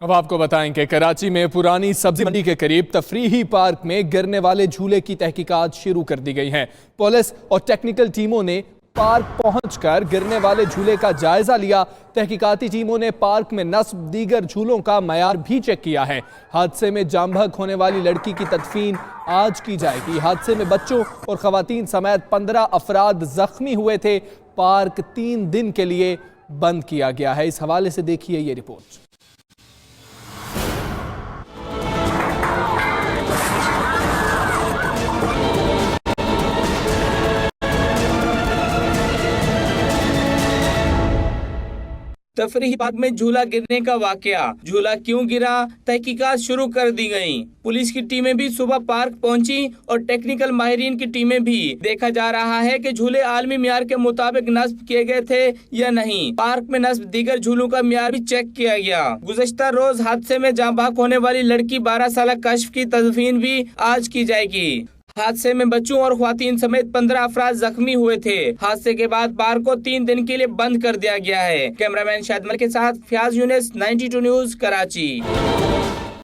अब आपको बताएं कि कराची में पुरानी सब्जी मंडी के करीब तफरीही पार्क में गिरने वाले झूले की तहकीकात शुरू कर दी गई है। पुलिस और टेक्निकल टीमों ने पार्क पहुंचकर गिरने वाले झूले का जायजा लिया। तहकीकाती टीमों ने पार्क में नस्ब दीगर झूलों का मयार भी चेक किया है। हादसे में जाम बहक होने वाली लड़की की तदफीन आज की जाएगी। हादसे में बच्चों और खवातीन समेत 15 अफराद जख्मी हुए थे। पार्क 3 दिन के लिए बंद किया गया है। इस हवाले से देखिए ये रिपोर्ट। तफरीही पार्क में झूला गिरने का वाकया, झूला क्यों गिरा, तहकीकात शुरू कर दी गई। पुलिस की टीमें भी सुबह पार्क पहुंची और टेक्निकल माहिरीन की टीमें भी। देखा जा रहा है कि झूले आलमी मियार के मुताबिक नस्ब किए गए थे या नहीं। पार्क में नस्ब दीगर झूलों का मियार भी चेक किया गया। गुज़श्ता रोज हादसे में जाँ बहक होने वाली लड़की 12 साल कश्फ की तदफीन भी आज की जाएगी। हादसे में बच्चों और ख्वातीन समेत 15 अफराद जख्मी हुए थे। हादसे के बाद पार्क को 3 दिन के लिए बंद कर दिया गया है। कैमरामैन शाहिद मलिक के साथ फयाज यूनिस, 92 न्यूज़, कराची।